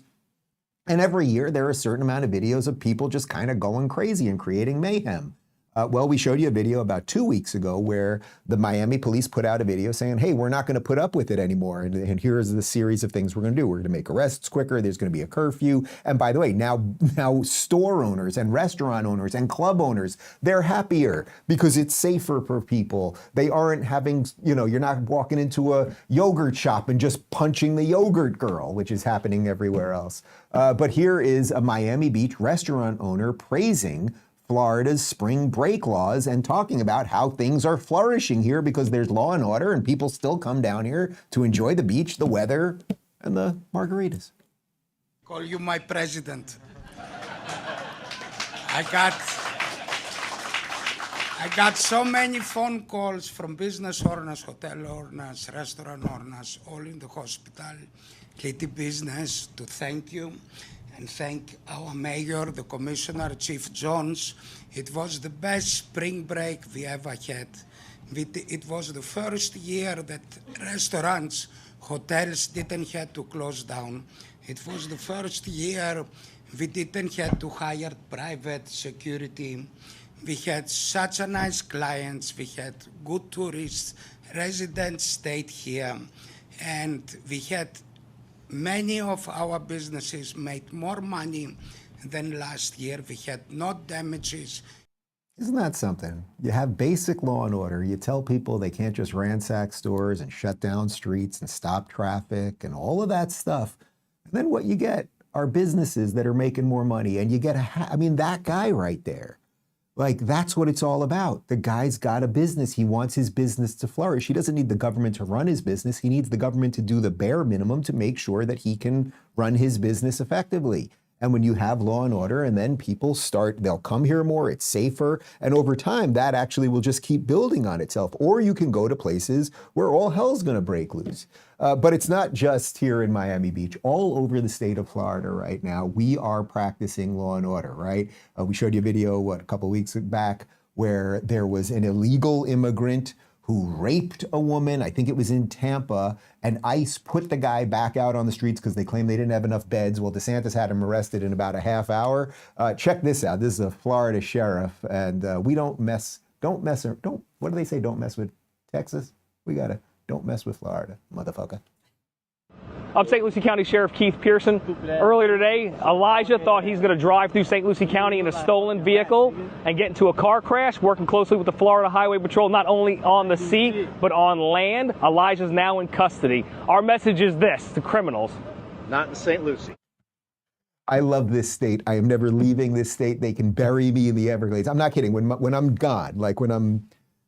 And every year there are a certain amount of videos of people just kind of going crazy and creating mayhem. Well, we showed you a video about 2 weeks ago where the Miami police put out a video saying, hey, we're not going to put up with it anymore. And here's the series of things we're going to do. We're going to make arrests quicker. There's going to be a curfew. And by the way, now store owners and restaurant owners and club owners, they're happier because it's safer for people. They aren't having, you're not walking into a yogurt shop and just punching the yogurt girl, which is happening everywhere else. But here is a Miami Beach restaurant owner praising Florida's spring break laws and talking about how things are flourishing here because there's law and order and people still come down here to enjoy the beach, the weather, and the margaritas. Call you my president. I got so many phone calls from business owners, hotel owners, restaurant owners, all in the hospitality business to thank you. And thank our mayor, the commissioner, Chief Jones. It was the best spring break we ever had. It was the first year that restaurants, hotels didn't have to close down. It was the first year we didn't have to hire private security. We had such a nice clients. We had good tourists, residents stayed here, and we had many of our businesses made more money than last year. We had no damages. Isn't that something? You have basic law and order. You tell people they can't just ransack stores and shut down streets and stop traffic and all of that stuff. And then what you get are businesses that are making more money. And you get that guy right there. Like, that's what it's all about. The guy's got a business. He wants his business to flourish. He doesn't need the government to run his business. He needs the government to do the bare minimum to make sure that he can run his business effectively. And when you have law and order, and then people they'll come here more, it's safer. And over time, that actually will just keep building on itself. Or you can go to places where all hell's gonna break loose. But it's not just here in Miami Beach. All over the state of Florida right now, we are practicing law and order, right? We showed you a video, a couple of weeks back, where there was an illegal immigrant who raped a woman. I think it was in Tampa, and ICE put the guy back out on the streets because they claimed they didn't have enough beds. Well, DeSantis had him arrested in about a half hour. Check this out. This is a Florida sheriff, and we what do they say? Don't mess with Texas? Don't mess with Florida, motherfucker. I'm St. Lucie County Sheriff Keith Pearson. Earlier today, Elijah thought he's going to drive through St. Lucie County in a stolen vehicle and get into a car crash, working closely with the Florida Highway Patrol, not only on the sea, but on land. Elijah's now in custody. Our message is this to criminals: not in St. Lucie. I love this state. I am never leaving this state. They can bury me in the Everglades. I'm not kidding. When I'm gone, like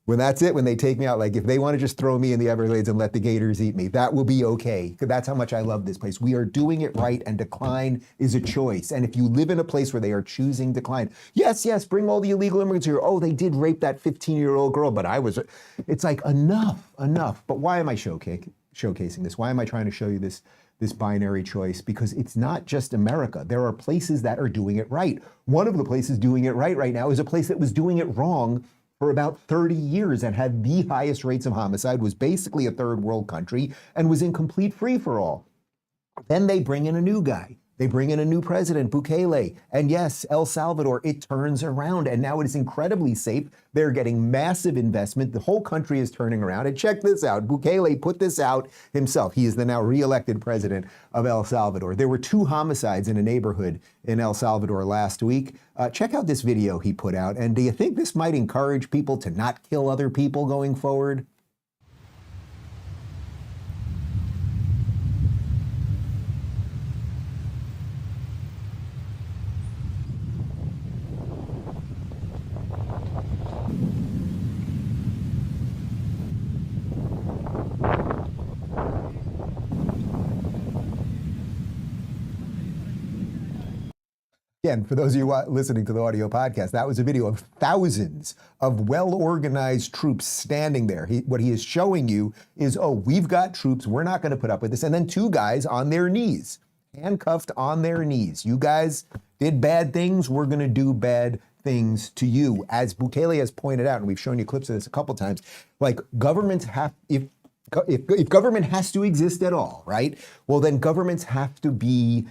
when that's it, when they take me out, like if they want to just throw me in the Everglades and let the gators eat me, that will be okay. Because that's how much I love this place. We are doing it right, and decline is a choice. And if you live in a place where they are choosing decline, yes, bring all the illegal immigrants here. Oh, they did rape that 15-year-old girl, but it's like enough. But why am I showcasing this? Why am I trying to show you this binary choice? Because it's not just America. There are places that are doing it right. One of the places doing it right now is a place that was doing it wrong for about 30 years and had the highest rates of homicide, was basically a third world country, and was in complete free-for-all. Then they bring in a new guy. They bring in a new president, Bukele. And yes, El Salvador, it turns around, and now it is incredibly safe. They're getting massive investment. The whole country is turning around. And check this out. Bukele put this out himself. He is the now re-elected president of El Salvador. There were 2 homicides in a neighborhood in El Salvador last week. Check out this video he put out. And do you think this might encourage people to not kill other people going forward? Again, for those of you listening to the audio podcast, that was a video of thousands of well-organized troops standing there. What he is showing you is, oh, we've got troops, we're not going to put up with this. And then 2 guys on their knees, handcuffed on their knees. You guys did bad things, we're going to do bad things to you. As Bukele has pointed out, and we've shown you clips of this a couple times, like governments have, if government has to exist at all, right? Well, then governments have to be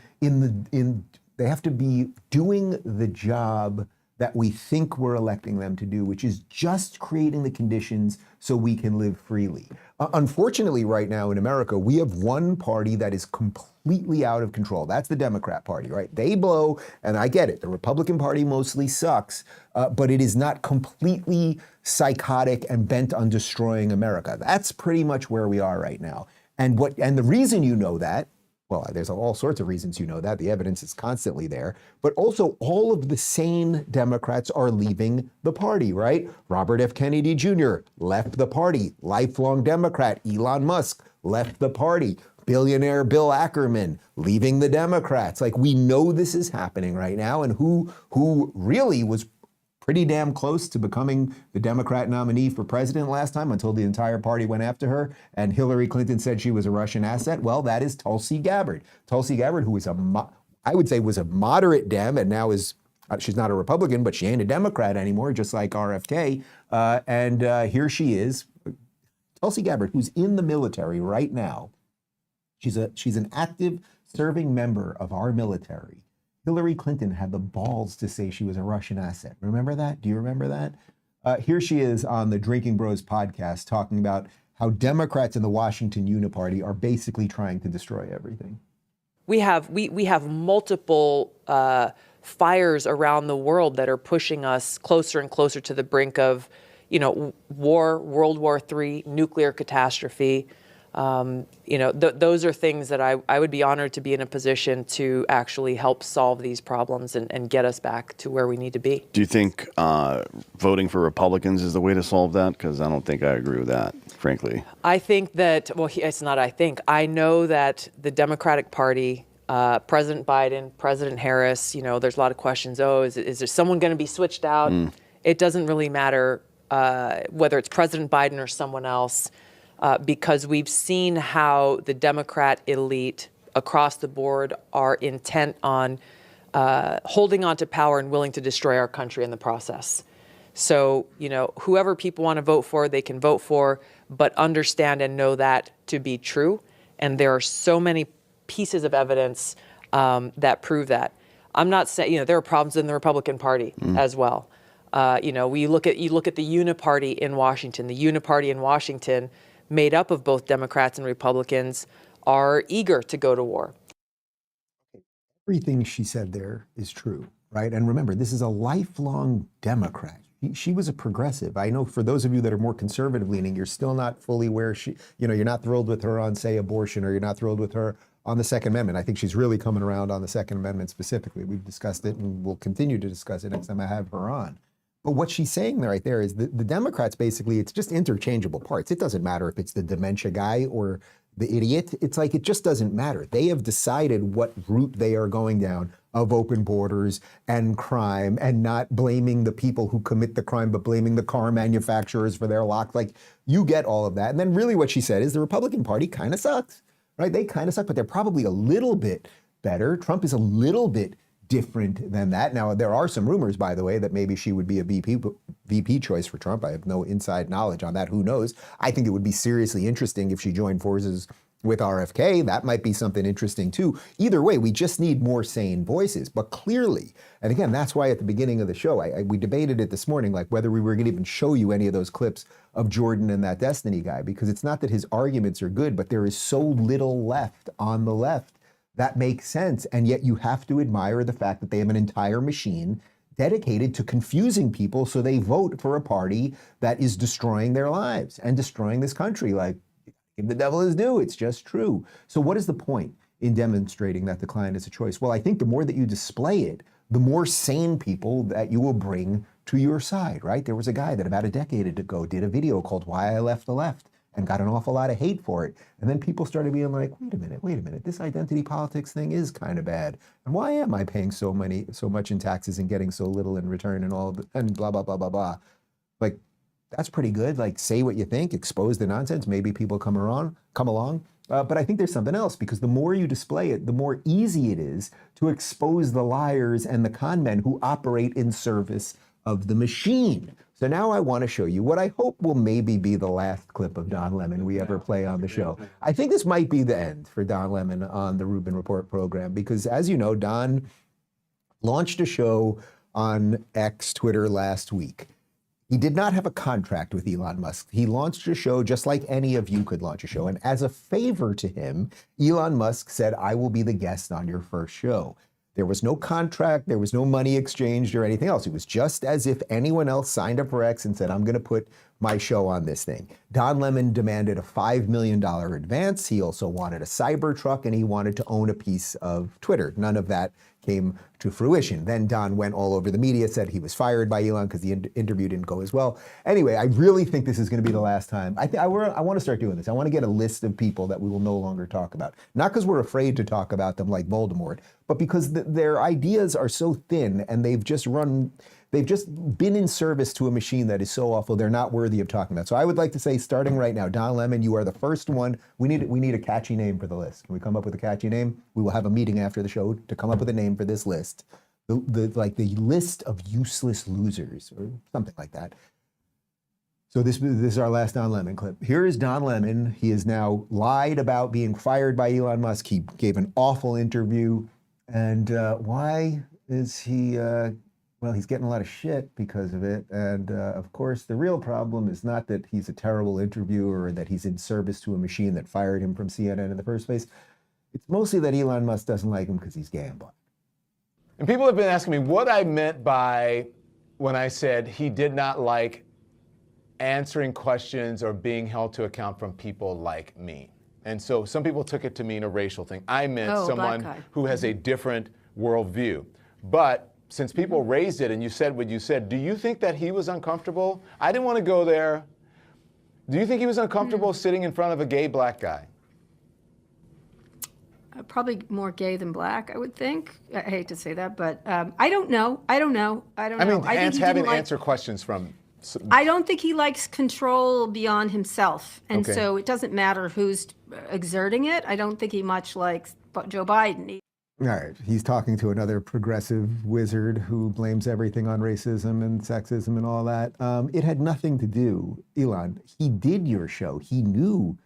they have to be doing the job that we think we're electing them to do, which is just creating the conditions so we can live freely. Unfortunately, right now in America, we have one party that is completely out of control. That's the Democrat Party, right? They blow, and I get it. The Republican Party mostly sucks, but it is not completely psychotic and bent on destroying America. That's pretty much where we are right now. And the reason you know that, well, there's all sorts of reasons you know that. The evidence is constantly there. But also, all of the sane Democrats are leaving the party, right? Robert F. Kennedy Jr. left the party. Lifelong Democrat Elon Musk left the party. Billionaire Bill Ackerman leaving the Democrats. Like, we know this is happening right now. And who really was pretty damn close to becoming the Democrat nominee for president last time until the entire party went after her and Hillary Clinton said she was a Russian asset. Well, that is Tulsi Gabbard. Tulsi Gabbard, who was I would say was a moderate Dem and now is, she's not a Republican, but she ain't a Democrat anymore, just like RFK. Here she is, Tulsi Gabbard, who's in the military right now. She's an active serving member of our military. Hillary Clinton had the balls to say she was a Russian asset. Remember that? Do you remember that? Here she is on the Drinkin Bros podcast talking about how Democrats in the Washington Uniparty are basically trying to destroy everything. We have multiple fires around the world that are pushing us closer and closer to the brink of, war, World War III, nuclear catastrophe. Those are things that I would be honored to be in a position to actually help solve these problems and get us back to where we need to be. Do you think voting for Republicans is the way to solve that? Because I don't think I agree with that, frankly. I think that, it's not I think. I know that the Democratic Party, President Biden, President Harris, there's a lot of questions. Is there someone going to be switched out? It doesn't really matter whether it's President Biden or someone else. Because we've seen how the Democrat elite across the board are intent on holding on to power and willing to destroy our country in the process. So, whoever people want to vote for, they can vote for, but understand and know that to be true. And there are so many pieces of evidence that prove that. I'm not saying, there are problems in the Republican Party as well. You look at the uniparty in Washington. The uniparty in Washington, made up of both Democrats and Republicans, are eager to go to war. Everything she said there is true, right? And remember, this is a lifelong Democrat. She was a progressive. I know for those of you that are more conservative leaning, you're still not fully where you're not thrilled with her on, say, abortion, or you're not thrilled with her on the Second Amendment. I think she's really coming around on the Second Amendment specifically. We've discussed it and we'll continue to discuss it next time I have her on. But what she's saying right there is the Democrats, basically, it's just interchangeable parts. It doesn't matter if it's the dementia guy or the idiot. It's like, it just doesn't matter. They have decided what route they are going down of open borders and crime, and not blaming the people who commit the crime, but blaming the car manufacturers for their lock. Like, you get all of that. And then really what she said is the Republican Party kind of sucks, right? They kind of suck, but they're probably a little bit better. Trump is a little bit different than that. Now, there are some rumors, by the way, that maybe she would be a VP choice for Trump. I have no inside knowledge on that. Who knows? I think it would be seriously interesting if she joined forces with RFK. That might be something interesting too. Either way, we just need more sane voices. But clearly, and again, that's why at the beginning of the show, we debated it this morning, like whether we were going to even show you any of those clips of Jordan and that Destiny guy, because it's not that his arguments are good, but there is so little left on the left that makes sense. And yet you have to admire the fact that they have an entire machine dedicated to confusing people so they vote for a party that is destroying their lives and destroying this country. Like, give the devil his due, it's just true. So what is the point in demonstrating that the client is a choice? Well, I think the more that you display it, the more sane people that you will bring to your side, right? There was a guy that about a decade ago did a video called Why I Left the Left, and got an awful lot of hate for it. And then people started being like, wait a minute, this identity politics thing is kind of bad. And why am I paying so much in taxes and getting so little in return and and blah, blah, blah, blah, blah. Like, that's pretty good. Like, say what you think, expose the nonsense, maybe people come along. But I think there's something else, because the more you display it, the more easy it is to expose the liars and the con men who operate in service of the machine. So now I want to show you what I hope will maybe be the last clip of Don Lemon we ever play on the show. I think this might be the end for Don Lemon on the Rubin Report program, because as you know, Don launched a show on X, Twitter, last week. He did not have a contract with Elon Musk. He launched a show just like any of you could launch a show. And as a favor to him, Elon Musk said, I will be the guest on your first show. There was no contract, there was no money exchanged or anything else. It was just as if anyone else signed up for X and said, I'm going to put my show on this thing. Don Lemon demanded a $5 million advance. He also wanted a Cybertruck, and he wanted to own a piece of Twitter. None of that came to fruition. Then Don went all over the media, said he was fired by Elon because the interview didn't go as well. Anyway, I really think this is going to be the last time. I want to start doing this. I want to get a list of people that we will no longer talk about. Not because we're afraid to talk about them like Voldemort, but because their ideas are so thin and they've just been in service to a machine that is so awful, they're not worthy of talking about. So I would like to say, starting right now, Don Lemon, you are the first one. We need a catchy name for the list. Can we come up with a catchy name? We will have a meeting after the show to come up with a name for this list. The list of useless losers or something like that. So this is our last Don Lemon clip. Here is Don Lemon. He has now lied about being fired by Elon Musk. He gave an awful interview And why is he, well, he's getting a lot of shit because of it. And of course, the real problem is not that he's a terrible interviewer or that he's in service to a machine that fired him from CNN in the first place. It's mostly that Elon Musk doesn't like him because he's gay and black. And people have been asking me what I meant by when I said he did not like answering questions or being held to account from people like me. And so some people took it to mean a racial thing. I meant someone who has a different worldview. But since people raised it and you said what you said, do you think that he was uncomfortable? I didn't want to go there. Do you think he was uncomfortable sitting in front of a gay black guy? Probably more gay than black, I would think. I hate to say that, but I don't know. I mean, having to answer questions from... I don't think he likes control beyond himself. And so it doesn't matter who's exerting it. I don't think he much likes Joe Biden. All right, he's talking to another progressive wizard who blames everything on racism and sexism and all that. It had nothing to do, Elon, he did your show. He knew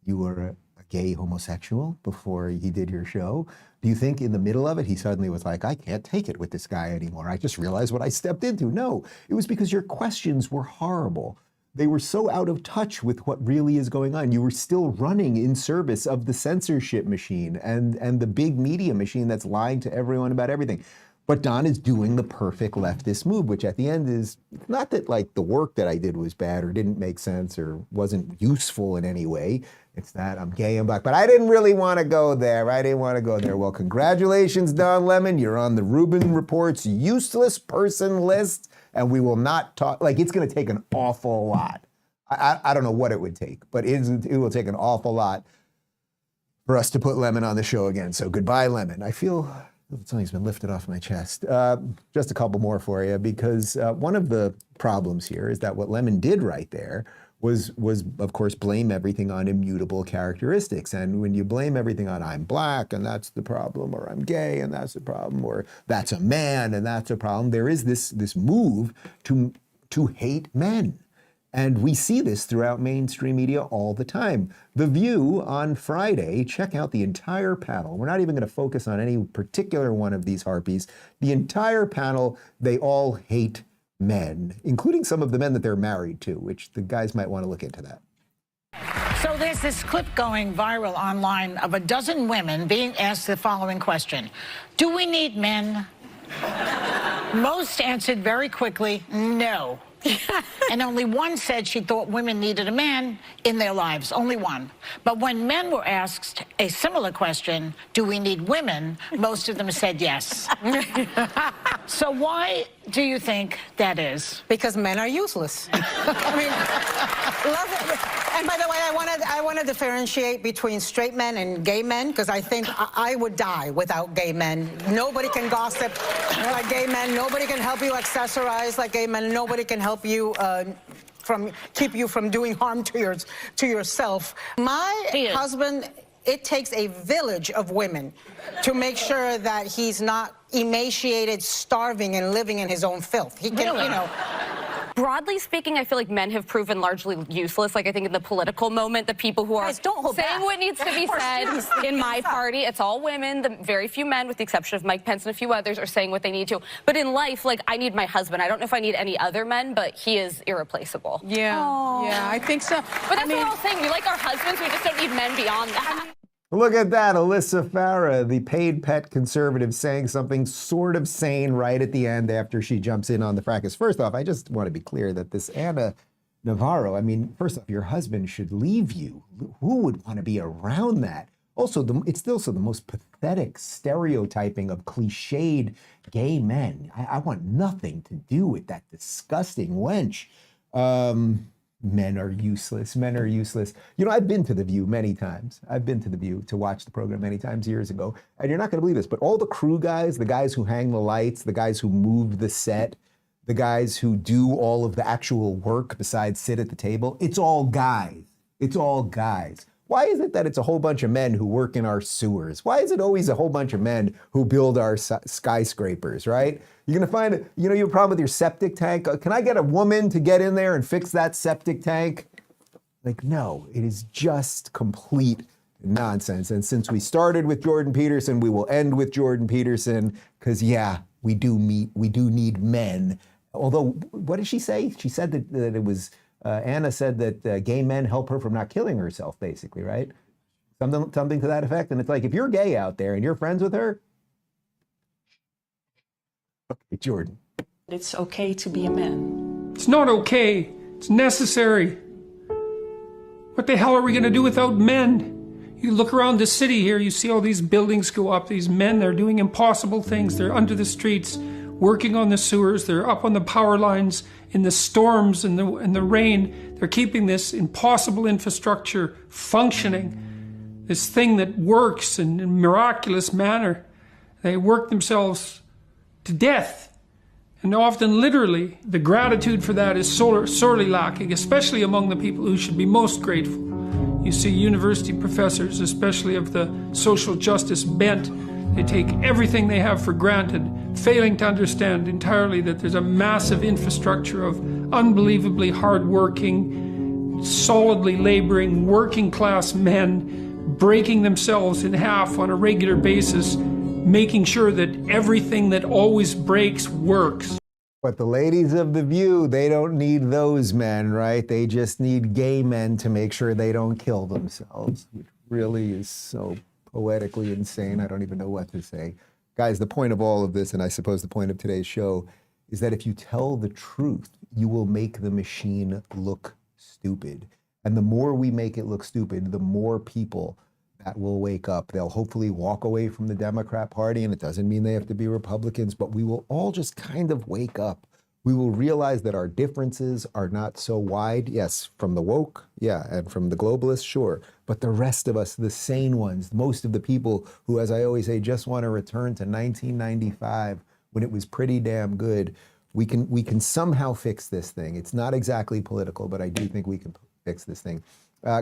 you were a gay homosexual before he did your show. Do you think in the middle of it, he suddenly was like, I can't take it with this guy anymore. I just realized what I stepped into. No, it was because your questions were horrible. They were so out of touch with what really is going on. You were still running in service of the censorship machine and the big media machine that's lying to everyone about everything. But Don is doing the perfect leftist move, which at the end is not that like the work that I did was bad or didn't make sense or wasn't useful in any way. It's that I'm gay and black, but I didn't really want to go there. I didn't want to go there. Well, congratulations, Don Lemon. You're on the Rubin Report's useless person list, and we will not talk, like it's going to take an awful lot. I don't know what it would take, but it will take an awful lot for us to put Lemon on the show again. So goodbye, Lemon. I feel something's been lifted off my chest. Just a couple more for you, because one of the problems here is that what Lemon did right there was of course blame everything on immutable characteristics. And when you blame everything on I'm black and that's the problem, or I'm gay and that's the problem, or that's a man and that's a problem, there is this move to hate men. And we see this throughout mainstream media all the time. The View on Friday, check out the entire panel. We're not even going to focus on any particular one of these harpies. The entire panel, they all hate men, including some of the men that they're married to, which the guys might want to look into that. So there's this clip going viral online of a dozen women being asked the following question: do we need men? Most answered very quickly, no. And only one said she thought women needed a man in their lives, only one. But when men were asked a similar question, do we need women, most of them said yes. So why do you think that is? Because men are useless. I mean, love it. And by the way, I want to differentiate between straight men and gay men, because I think I would die without gay men. Nobody can gossip like gay men. Nobody can help you accessorize like gay men. Nobody can help you keep you from doing harm to yourself. My husband, it takes a village of women to make sure that he's not emaciated, starving, and living in his own filth. He can, you know. Broadly speaking, I feel like men have proven largely useless. Like, I think in the political moment, the people who are saying what needs to be said in my party, it's all women. The very few men, with the exception of Mike Pence and a few others, are saying what they need to. But in life, like, I need my husband. I don't know if I need any other men, but he is irreplaceable. Yeah, I think so. But that's what we're all saying. We like our husbands. We just don't need men beyond that. Look at that, Alyssa Farah, the paid pet conservative, saying something sort of sane right at the end after she jumps in on the fracas. First off, I just want to be clear that this Ana Navarro, I mean, first off, your husband should leave you. Who would want to be around that? Also, it's still the most pathetic stereotyping of cliched gay men. I want nothing to do with that disgusting wench. Men are useless. Men are useless. You know, I've been to The View many times. I've been to The View to watch the program many times years ago. And you're not going to believe this, but all the crew guys, the guys who hang the lights, the guys who move the set, the guys who do all of the actual work besides sit at the table, it's all guys. It's all guys. Why is it that it's a whole bunch of men who work in our sewers? Why is it always a whole bunch of men who build our skyscrapers, right? You're going to find, you know, you have a problem with your septic tank. Can I get a woman to get in there and fix that septic tank? Like, no, it is just complete nonsense. And since we started with Jordan Peterson, we will end with Jordan Peterson, because we do need men. Although, what did she say? She said that it was, Ana said that gay men help her from not killing herself, basically, right? Something to that effect. And it's like, if you're gay out there and you're friends with her, okay, Jordan. It's okay to be a man. It's not okay. It's necessary. What the hell are we going to do without men? You look around the city here, you see all these buildings go up. These men, they're doing impossible things. They're under the streets, working on the sewers. They're up on the power lines in the storms and the rain. They're keeping this impossible infrastructure functioning. This thing that works in a miraculous manner. They work themselves to death. And often, literally, the gratitude for that is sorely lacking, especially among the people who should be most grateful. You see university professors, especially of the social justice bent, they take everything they have for granted, failing to understand entirely that there's a massive infrastructure of unbelievably hardworking, solidly laboring, working-class men breaking themselves in half on a regular basis, making sure that everything that always breaks works. But the ladies of The View, they don't need those men, right? They just need gay men to make sure they don't kill themselves, which really is so poetically insane. I don't even know what to say. Guys, the point of all of this, and I suppose the point of today's show, is that if you tell the truth, you will make the machine look stupid. And the more we make it look stupid, the more people that will wake up. They'll hopefully walk away from the Democrat Party, and it doesn't mean they have to be Republicans, but we will all just kind of wake up. We will realize that our differences are not so wide. Yes, from the woke, yeah, and from the globalists, sure. But the rest of us, the sane ones, most of the people who, as I always say, just want to return to 1995 when it was pretty damn good, we can somehow fix this thing. It's not exactly political, but I do think we can fix this thing.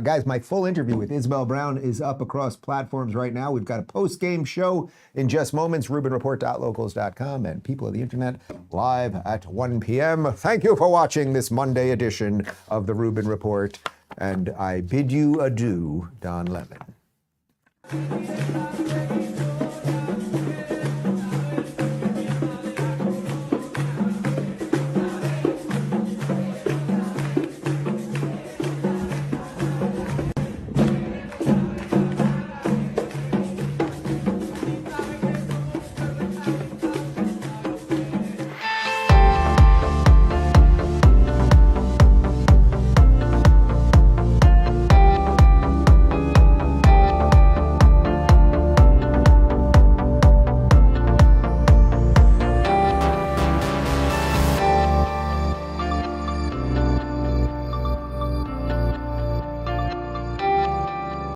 Guys, my full interview with Isabel Brown is up across platforms right now. We've got a post-game show in just moments, rubinreport.locals.com, and people of the internet live at 1 p.m. Thank you for watching this Monday edition of the Rubin Report, and I bid you adieu, Don Lemon.